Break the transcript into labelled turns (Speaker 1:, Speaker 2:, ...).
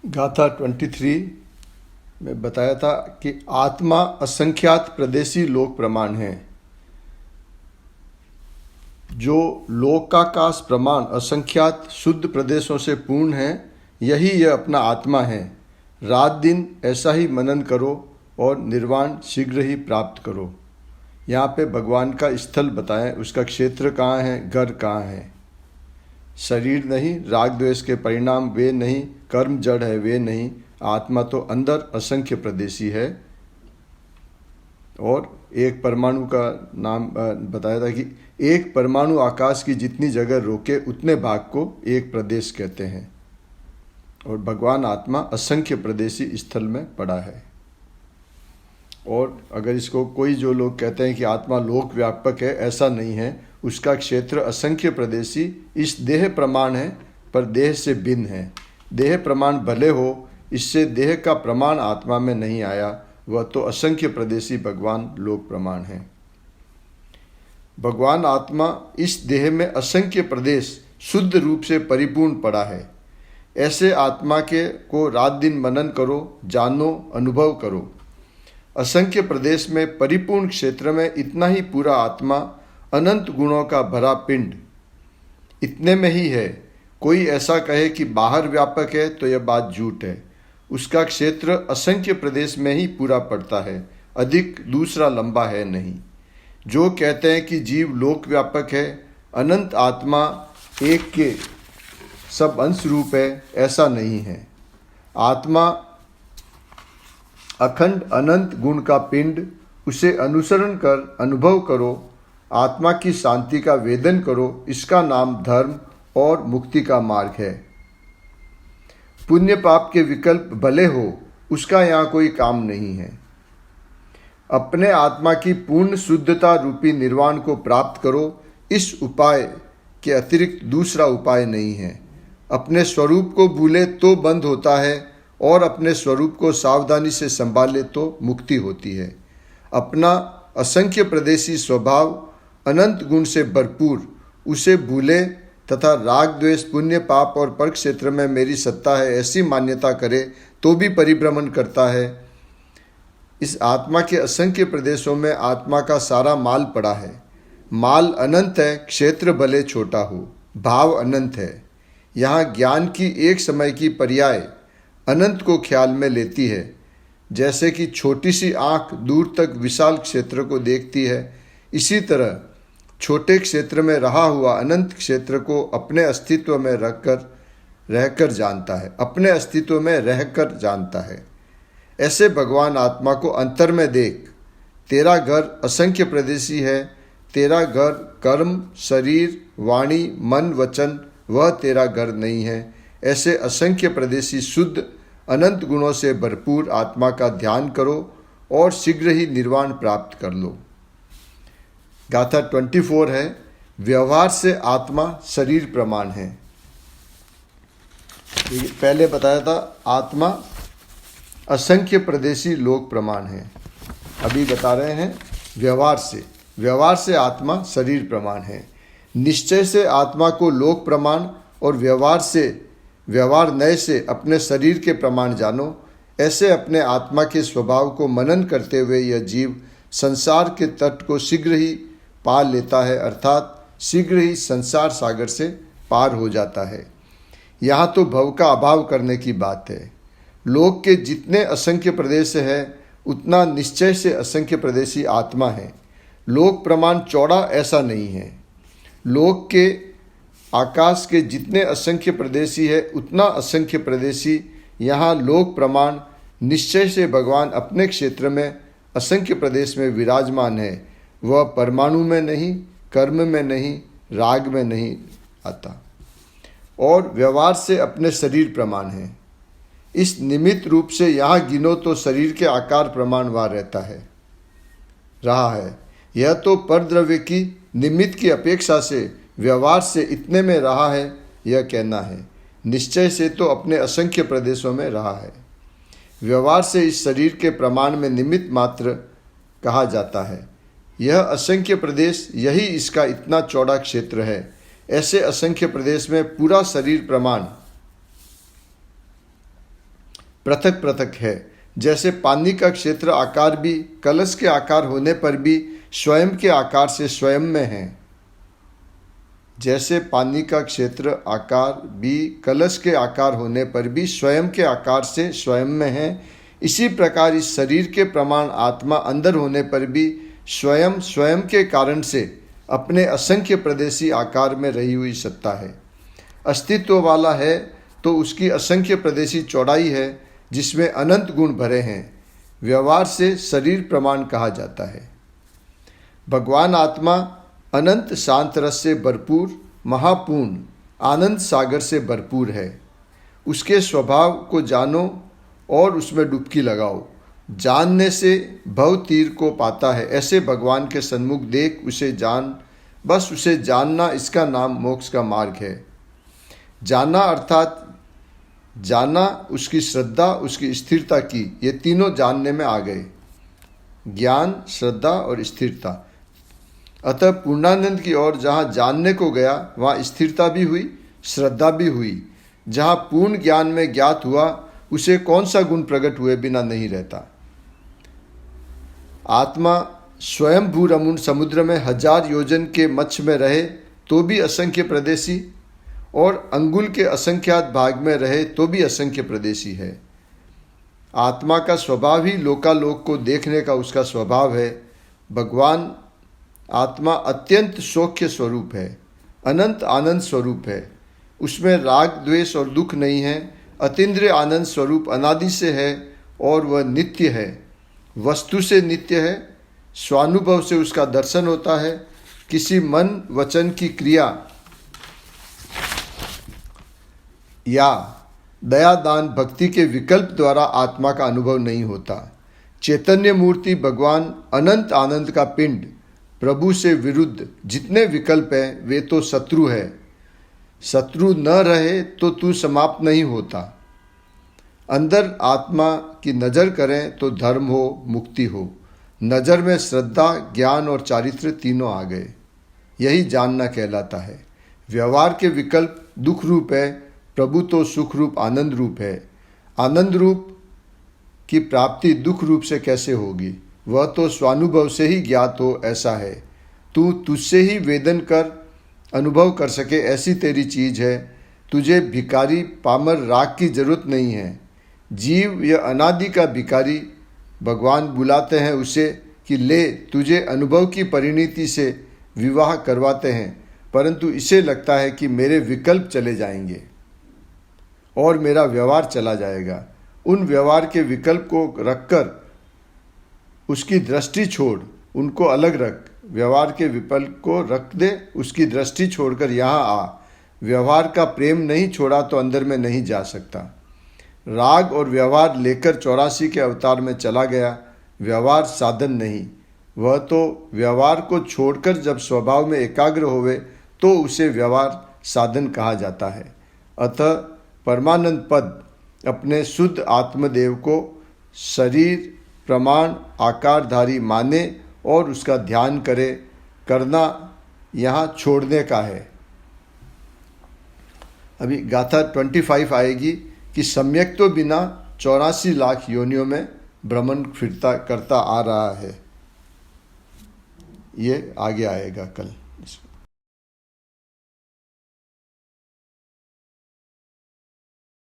Speaker 1: गाथा 23 में बताया था कि आत्मा असंख्यात प्रदेशी लोक प्रमाण है। जो लोकाकाश प्रमाण असंख्यात शुद्ध प्रदेशों से पूर्ण है, यही यह अपना आत्मा है। रात दिन ऐसा ही मनन करो और निर्वाण शीघ्र ही प्राप्त करो। यहाँ पे भगवान का स्थल बताएं, उसका क्षेत्र कहाँ है, घर कहाँ है। शरीर नहीं, राग द्वेष के परिणाम वे नहीं, कर्म जड़ है वे नहीं, आत्मा तो अंदर असंख्य प्रदेशी है। और एक परमाणु का नाम बताया था कि एक परमाणु आकाश की जितनी जगह रोके उतने भाग को एक प्रदेश कहते हैं। और भगवान आत्मा असंख्य प्रदेशी स्थल में पड़ा है। और अगर इसको कोई जो लोग कहते हैं कि आत्मा लोक व्यापक है, ऐसा नहीं है। उसका क्षेत्र असंख्य प्रदेशी इस देह प्रमाण है, पर देह से भिन्न है। देह प्रमाण भले हो, इससे देह का प्रमाण आत्मा में नहीं आया। वह तो असंख्य प्रदेशी भगवान लोक प्रमाण है। भगवान आत्मा इस देह में असंख्य प्रदेश शुद्ध रूप से परिपूर्ण पड़ा है। ऐसे आत्मा के को रात दिन मनन करो, जानो, अनुभव करो। असंख्य प्रदेश में परिपूर्ण क्षेत्र में इतना ही पूरा आत्मा, अनंत गुणों का भरा पिंड इतने में ही है। कोई ऐसा कहे कि बाहर व्यापक है तो यह बात झूठ है। उसका क्षेत्र असंख्य प्रदेश में ही पूरा पड़ता है, अधिक दूसरा लंबा है नहीं। जो कहते हैं कि जीव लोक व्यापक है, अनंत आत्मा एक के सब अंश रूप है, ऐसा नहीं है। आत्मा अखंड अनंत गुण का पिंड, उसे अनुसरण कर अनुभव करो। आत्मा की शांति का वेदन करो, इसका नाम धर्म और मुक्ति का मार्ग है। पुण्य पाप के विकल्प भले हो, उसका यहाँ कोई काम नहीं है। अपने आत्मा की पूर्ण शुद्धता रूपी निर्वाण को प्राप्त करो। इस उपाय के अतिरिक्त दूसरा उपाय नहीं है। अपने स्वरूप को भूले तो बंध होता है, और अपने स्वरूप को सावधानी से संभाले तो मुक्ति होती है। अपना असंख्य प्रदेशी स्वभाव अनंत गुण से भरपूर, उसे भूले तथा राग द्वेष पुण्य पाप और पर क्षेत्र में मेरी सत्ता है ऐसी मान्यता करे तो भी परिभ्रमण करता है। इस आत्मा के असंख्य प्रदेशों में आत्मा का सारा माल पड़ा है। माल अनंत है, क्षेत्र भले छोटा हो, भाव अनंत है। यहाँ ज्ञान की एक समय की पर्याय अनंत को ख्याल में लेती है। जैसे कि छोटी सी आँख दूर तक विशाल क्षेत्र को देखती है, इसी तरह छोटे क्षेत्र में रहा हुआ अनंत क्षेत्र को अपने अस्तित्व में रहकर जानता है, अपने अस्तित्व में रहकर जानता है। ऐसे भगवान आत्मा को अंतर में देख। तेरा घर असंख्य प्रदेशी है। तेरा घर कर्म, शरीर, वाणी, मन, वचन, वह तेरा घर नहीं है। ऐसे असंख्य प्रदेशी शुद्ध अनंत गुणों से भरपूर आत्मा का ध्यान करो और शीघ्र ही निर्वाण प्राप्त कर लो। गाथा 24 है, व्यवहार से आत्मा शरीर प्रमाण है। पहले बताया था आत्मा असंख्य प्रदेशी लोक प्रमाण है। अभी बता रहे हैं व्यवहार से आत्मा शरीर प्रमाण है। निश्चय से आत्मा को लोक प्रमाण और व्यवहार नए से अपने शरीर के प्रमाण जानो। ऐसे अपने आत्मा के स्वभाव को मनन करते हुए यह जीव संसार के तट को शीघ्र ही पार लेता है, अर्थात शीघ्र ही संसार सागर से पार हो जाता है। यहाँ तो भव का अभाव करने की बात है। लोक के जितने असंख्य प्रदेश है, उतना निश्चय से असंख्य प्रदेशी आत्मा है। लोक प्रमाण चौड़ा ऐसा नहीं है। लोक के आकाश के जितने असंख्य प्रदेशी है, उतना असंख्य प्रदेशी यहाँ लोक प्रमाण निश्चय से भगवान अपने क्षेत्र में असंख्य प्रदेश में विराजमान है। वह परमाणु में नहीं, कर्म में नहीं, राग में नहीं आता। और व्यवहार से अपने शरीर प्रमाण है। इस निमित्त रूप से यहाँ गिनो तो शरीर के आकार प्रमाण वहाँ रहा है। यह तो परद्रव्य की निमित्त की अपेक्षा से व्यवहार से इतने में रहा है, यह कहना है। निश्चय से तो अपने असंख्य प्रदेशों में रहा है। व्यवहार से इस शरीर के प्रमाण में निमित्त मात्र कहा जाता है। यह असंख्य प्रदेश, यही इसका इतना चौड़ा क्षेत्र है। ऐसे असंख्य प्रदेश में पूरा शरीर प्रमाण पृथक पृथक है। जैसे पानी का क्षेत्र आकार भी कलश के आकार होने पर भी स्वयं के आकार से स्वयं में है। जैसे पानी का क्षेत्र आकार भी कलश के आकार होने पर भी स्वयं के आकार से स्वयं में है, इसी प्रकार इस शरीर के प्रमाण आत्मा अंदर होने पर भी स्वयं स्वयं के कारण से अपने असंख्य प्रदेशी आकार में रही हुई सत्ता है। अस्तित्व वाला है तो उसकी असंख्य प्रदेशी चौड़ाई है जिसमें अनंत गुण भरे हैं। व्यवहार से शरीर प्रमाण कहा जाता है। भगवान आत्मा अनंत शांत रस से भरपूर महापूर्ण आनंद सागर से भरपूर है। उसके स्वभाव को जानो और उसमें डुबकी लगाओ। जानने से भव तीर को पाता है। ऐसे भगवान के सन्मुख देख उसे जान, बस उसे जानना, इसका नाम मोक्ष का मार्ग है। जाना अर्थात जाना उसकी श्रद्धा, उसकी स्थिरता की, ये तीनों जानने में आ गए, ज्ञान, श्रद्धा और स्थिरता। अतः पूर्णानंद की ओर जहाँ जानने को गया वहाँ स्थिरता भी हुई, श्रद्धा भी हुई। जहाँ पूर्ण ज्ञान में ज्ञात हुआ उसे कौन सा गुण प्रकट हुए बिना नहीं रहता। आत्मा स्वयं भूरमुन समुद्र में 1000 योजन के मत्स्य में रहे तो भी असंख्य प्रदेशी, और अंगुल के असंख्यात भाग में रहे तो भी असंख्य प्रदेशी है। आत्मा का स्वभाव ही लोकालोक को देखने का उसका स्वभाव है। भगवान आत्मा अत्यंत सौख्य स्वरूप है, अनंत आनंद स्वरूप है। उसमें राग, द्वेष और दुख नहीं है। अतीन्द्रिय आनंद स्वरूप अनादि से है और वह नित्य है, वस्तु से नित्य है। स्वानुभव से उसका दर्शन होता है। किसी मन वचन की क्रिया या दया दान भक्ति के विकल्प द्वारा आत्मा का अनुभव नहीं होता। चैतन्य मूर्ति भगवान अनंत आनंद का पिंड, प्रभु से विरुद्ध जितने विकल्प हैं वे तो शत्रु है। शत्रु न रहे तो तू समाप्त नहीं होता। अंदर आत्मा की नज़र करें तो धर्म हो, मुक्ति हो। नज़र में श्रद्धा, ज्ञान और चारित्र तीनों आ गए। यही जानना कहलाता है। व्यवहार के विकल्प दुख रूप है, प्रभु तो सुख रूप आनंद रूप है। आनंद रूप की प्राप्ति दुख रूप से कैसे होगी? वह तो स्वानुभव से ही ज्ञात हो ऐसा है। तू तुझसे ही वेदन कर अनुभव कर सके ऐसी तेरी चीज़ है। तुझे भिखारी पामर राग की जरूरत नहीं है। जीव यह अनादि का भिखारी, भगवान बुलाते हैं उसे कि ले तुझे अनुभव की परिणति से विवाह करवाते हैं, परंतु इसे लगता है कि मेरे विकल्प चले जाएंगे और मेरा व्यवहार चला जाएगा। उन व्यवहार के विकल्प को रखकर उसकी दृष्टि छोड़, उनको अलग रख। व्यवहार के विकल्प को रख दे, उसकी दृष्टि छोड़कर यहाँ आ। व्यवहार का प्रेम नहीं छोड़ा तो अंदर में नहीं जा सकता। राग और व्यवहार लेकर 84 के अवतार में चला गया। व्यवहार साधन नहीं, वह तो व्यवहार को छोड़कर जब स्वभाव में एकाग्र होवे तो उसे व्यवहार साधन कहा जाता है। अतः परमानंद पद अपने शुद्ध आत्मदेव को शरीर प्रमाण आकारधारी माने और उसका ध्यान करे। करना यहाँ छोड़ने का है। अभी गाथा 25 आएगी कि सम्यक तो बिना 84 लाख योनियों में भ्रमण फिरता करता आ रहा है। ये आगे आएगा कल।